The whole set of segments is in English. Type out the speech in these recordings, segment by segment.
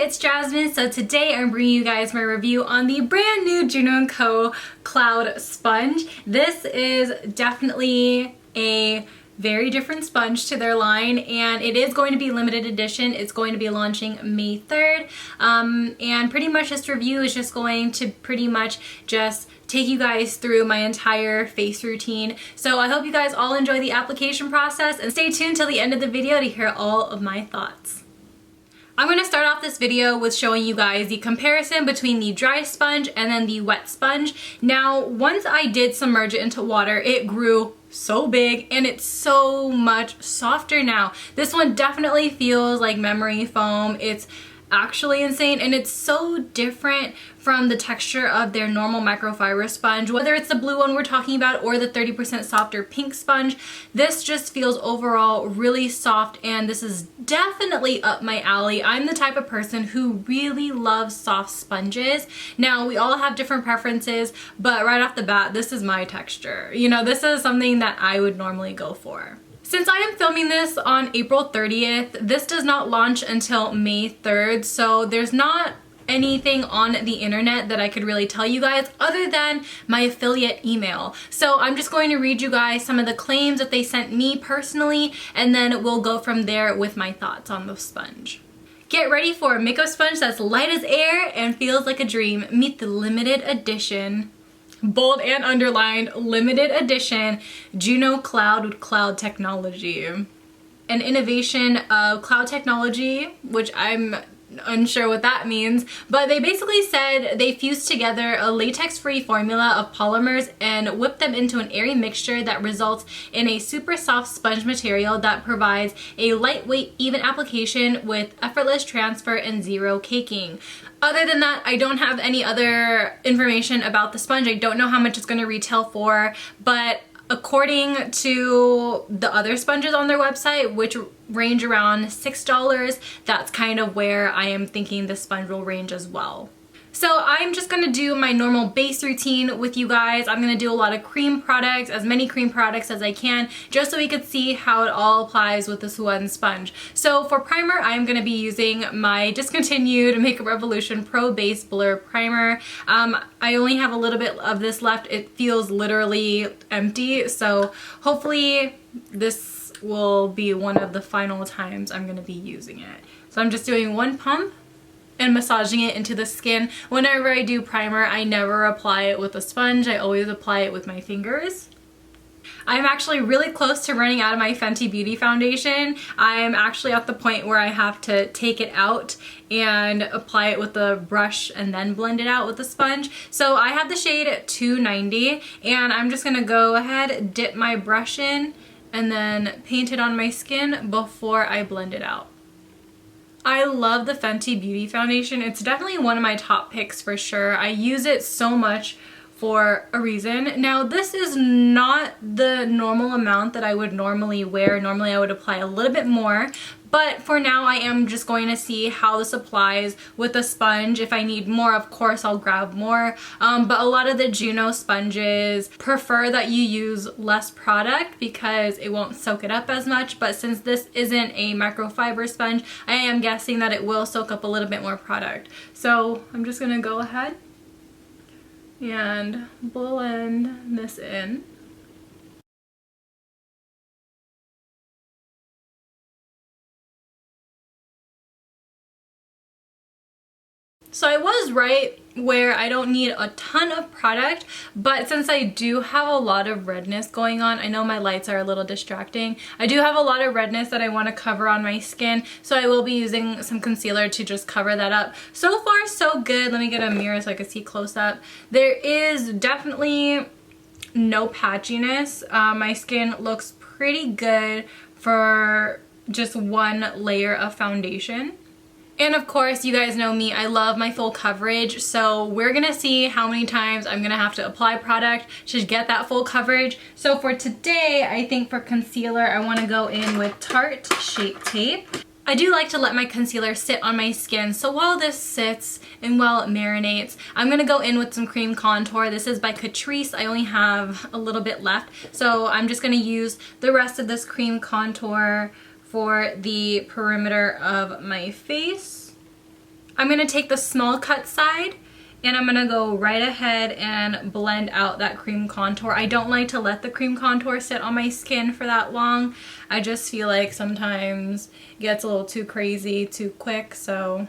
it's Jasmine. So today I'm bringing you guys my review on the brand new Juno&Co Cloud Sponge. This is definitely a very different sponge to their line, and it is going to be limited edition. It's going to be launching May 3rd, and pretty much this review is just going to pretty much just take you guys through my entire face routine. So I hope you guys all enjoy the application process and stay tuned till the end of the video to hear all of my thoughts. I'm going to start off this video with showing you guys the comparison between the dry sponge and then the wet sponge. Now, once I did submerge it into water, it grew so big and it's so much softer now. This one definitely feels like memory foam. It's actually insane, and it's so different from the texture of their normal microfiber sponge. Whether it's the blue one we're talking about or the 30% softer pink sponge, this just feels overall really soft, and this is definitely up my alley. I'm the type of person who really loves soft sponges. Now, we all have different preferences, but right off the bat, this is my texture. You know, this is something that I would normally go for. Since I am filming this on April 30th, this does not launch until May 3rd, so there's not anything on the internet that I could really tell you guys other than my affiliate email. So I'm just going to read you guys some of the claims that they sent me personally, and then we'll go from there with my thoughts on the sponge. Get ready for a makeup sponge that's light as air and feels like a dream. Meet the limited edition, bold and underlined, limited edition Juno Cloud with cloud technology. An innovation of cloud technology, which I'm unsure what that means, but they basically said they fused together a latex-free formula of polymers and whipped them into an airy mixture that results in a super soft sponge material that provides a lightweight, even application with effortless transfer and zero caking. Other than that, I don't have any other information about the sponge. I don't know how much it's going to retail for, but according to the other sponges on their website, which range around $6, that's kind of where I am thinking the sponge will range as well. So I'm just going to do my normal base routine with you guys. I'm going to do a lot of cream products, as many cream products as I can, just so we could see how it all applies with this one sponge. So for primer, I'm going to be using my discontinued Makeup Revolution Pro Base Blur Primer. I only have a little bit of this left. It feels literally empty, so hopefully this will be one of the final times I'm going to be using it. So I'm just doing one pump and massaging it into the skin. Whenever I do primer, I never apply it with a sponge. I always apply it with my fingers. I'm actually really close to running out of my Fenty Beauty Foundation. I'm actually at the point where I have to take it out and apply it with a brush and then blend it out with a sponge. So I have the shade 290, and I'm just gonna go ahead, dip my brush in, and then paint it on my skin before I blend it out. I love the Fenty Beauty Foundation. It's definitely one of my top picks for sure. I use it so much for a reason. Now, this is not the normal amount that I would normally wear. Normally I would apply a little bit more, but for now I am just going to see how this applies with a sponge. If I need more, of course I'll grab more, but a lot of the Juno sponges prefer that you use less product because it won't soak it up as much, but since this isn't a microfiber sponge, I am guessing that it will soak up a little bit more product. So I'm just gonna go ahead and blend this in. So I was right where I don't need a ton of product, but since I do have a lot of redness going on, I know my lights are a little distracting. I do have a lot of redness that I want to cover on my skin, so I will be using some concealer to just cover that up. So far, so good. Let me get a mirror so I can see close up. There is definitely no patchiness. My skin looks pretty good for just one layer of foundation. And of course, you guys know me, I love my full coverage, so we're gonna see how many times I'm gonna have to apply product to get that full coverage. So for today, I think for concealer, I wanna go in with Tarte Shape Tape. I do like to let my concealer sit on my skin, so while this sits and while it marinates, I'm gonna go in with some cream contour. This is by Catrice. I only have a little bit left, so I'm just gonna use the rest of this cream contour for the perimeter of my face. I'm gonna take the small cut side and I'm gonna go right ahead and blend out that cream contour. I don't like to let the cream contour sit on my skin for that long. I just feel like sometimes it gets a little too crazy too quick, so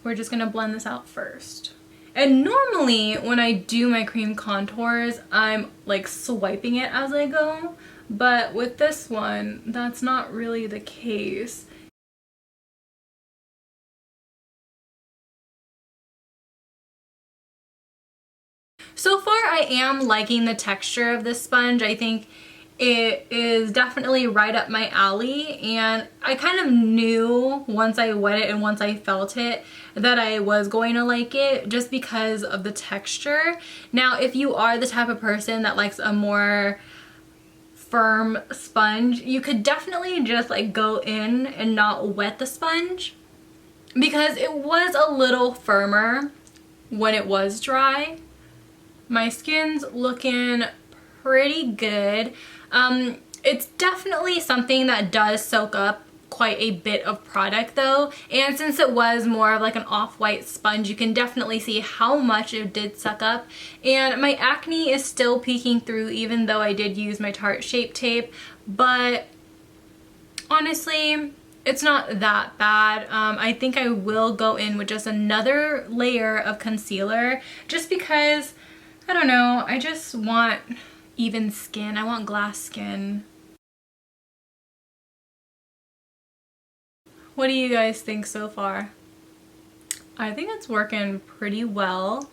we're just gonna blend this out first. And normally when I do my cream contours, I'm like swiping it as I go, but with this one, that's not really the case. So far I am liking the texture of this sponge. I think it is definitely right up my alley, and I kind of knew once I wet it and once I felt it that I was going to like it just because of the texture. Now, if you are the type of person that likes a more firm sponge, you could definitely just like go in and not wet the sponge, because it was a little firmer when it was dry. My skin's looking pretty good. It's definitely something that does soak up quite a bit of product though, and since it was more of like an off-white sponge, you can definitely see how much it did suck up. And my acne is still peeking through even though I did use my Tarte Shape Tape, but honestly it's not that bad. I think I will go in with just another layer of concealer just because, I don't know, I just want even skin. I want glass skin. What do you guys think so far? I think it's working pretty well.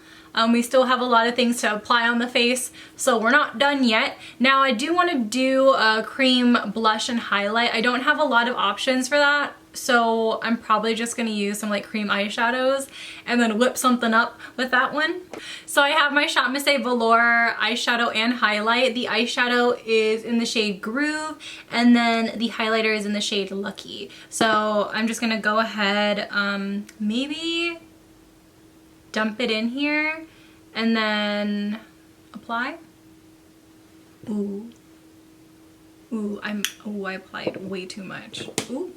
We still have a lot of things to apply on the face, so we're not done yet. Now I do want to do a cream blush and highlight. I don't have a lot of options for that, so I'm probably just going to use some like cream eyeshadows and then whip something up with that one. So I have my ShopMissA Velour eyeshadow and highlight. The eyeshadow is in the shade Groove, and then the highlighter is in the shade Lucky. So I'm just going to go ahead, maybe dump it in here and then apply. Ooh. Ooh, I applied way too much. Ooh.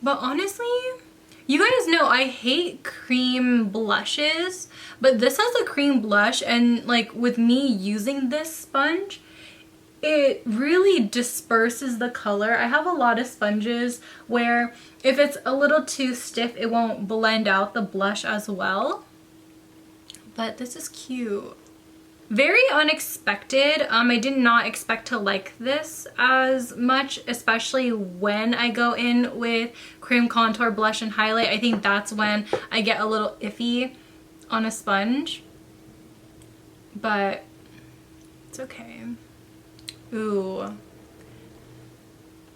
But honestly, you guys know I hate cream blushes, but this has a cream blush, and like with me using this sponge, it really disperses the color. I have a lot of sponges where if it's a little too stiff, it won't blend out the blush as well. But this is cute. Very unexpected. I did not expect to like this as much, especially when I go in with cream contour, blush, and highlight. I think that's when I get a little iffy on a sponge. But it's okay. Ooh.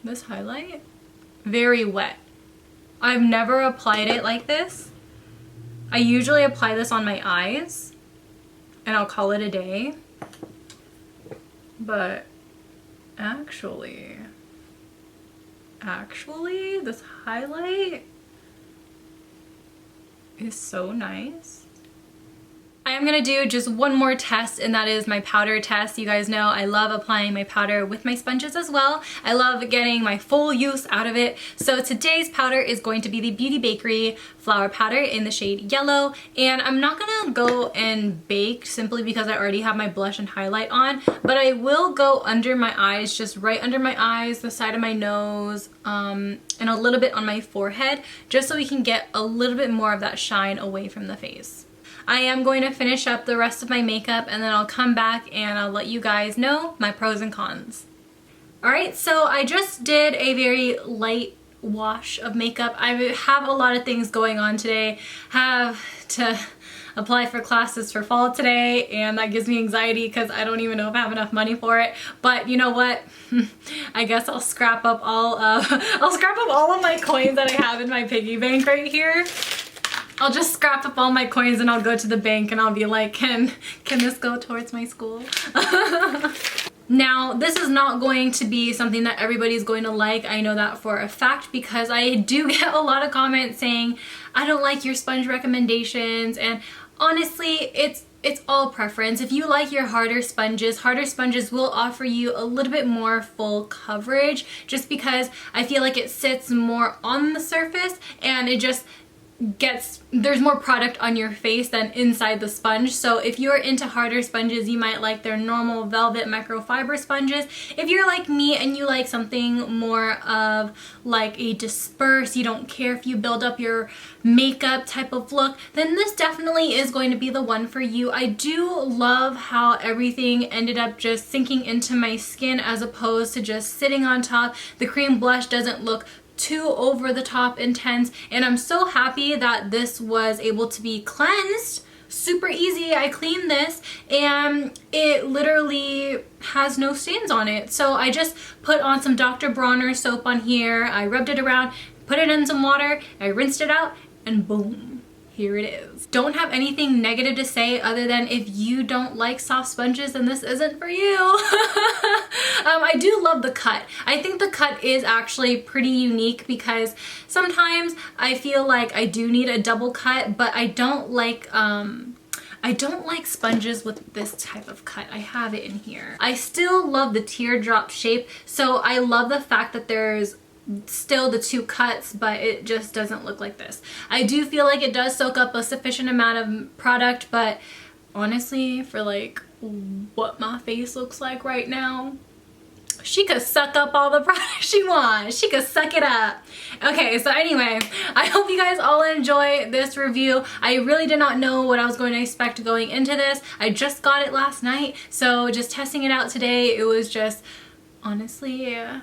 This highlight? Very wet. I've never applied it like this. I usually apply this on my eyes and I'll call it a day. But actually, this highlight is so nice. I am gonna do just one more test, and that is my powder test. You guys know I love applying my powder with my sponges as well. I love getting my full use out of it. So today's powder is going to be the Beauty Bakerie Flower Powder in the shade Yellow, and I'm not gonna go and bake simply because I already have my blush and highlight on, but I will go under my eyes, just right under my eyes, the side of my nose, and a little bit on my forehead, just so we can get a little bit more of that shine away from the face. I am going to finish up the rest of my makeup, and then I'll come back and I'll let you guys know my pros and cons. Alright, so I just did a very light wash of makeup. I have a lot of things going on today. Have to apply for classes for fall today, and that gives me anxiety because I don't even know if I have enough money for it. But you know what? I guess I'll scrap up all of my coins that I have in my piggy bank right here. I'll just scrap up all my coins and I'll go to the bank and I'll be like, can this go towards my school? Now, this is not going to be something that everybody's going to like. I know that for a fact because I do get a lot of comments saying, I don't like your sponge recommendations, and honestly, it's it's all preference. If you like your harder sponges will offer you a little bit more full coverage, just because I feel like it sits more on the surface and it just there's more product on your face than inside the sponge. So if you're into harder sponges, you might like their normal velvet microfiber sponges. If you're like me and you like something more of like a disperse, you don't care if you build up your makeup type of look, then this definitely is going to be the one for you. I do love how everything ended up just sinking into my skin as opposed to just sitting on top. The cream blush doesn't look too over the top intense, and I'm so happy that this was able to be cleansed super easy. I cleaned this and it literally has no stains on it. So I just put on some Dr. Bronner soap on here, I rubbed it around, put it in some water, I rinsed it out, and boom, here it is. Don't have anything negative to say other than if you don't like soft sponges, then this isn't for you. I do love the cut. I think the cut is actually pretty unique because sometimes I feel like I do need a double cut, but I don't like sponges with this type of cut. I have it in here. I still love the teardrop shape, so I love the fact that there's still the two cuts, but it just doesn't look like this. I do feel like it does soak up a sufficient amount of product, but honestly, for like what my face looks like right now, she could suck up all the product she wants. She could suck it up. Okay, so anyway, I hope you guys all enjoy this review. I really did not know what I was going to expect going into this. I just got it last night, so just testing it out today, it was just honestly a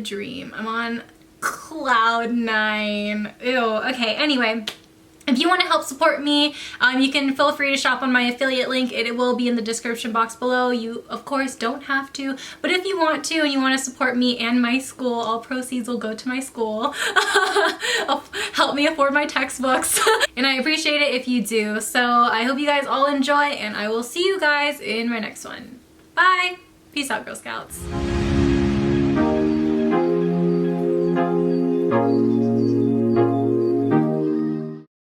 dream. I'm on cloud 9. Ew. Okay, anyway. If you want to help support me, you can feel free to shop on my affiliate link. It will be in the description box below. You, of course, don't have to, but if you want to and you want to support me and my school, all proceeds will go to my school. Help me afford my textbooks. And I appreciate it if you do. So I hope you guys all enjoy, and I will see you guys in my next one. Bye! Peace out, Girl Scouts.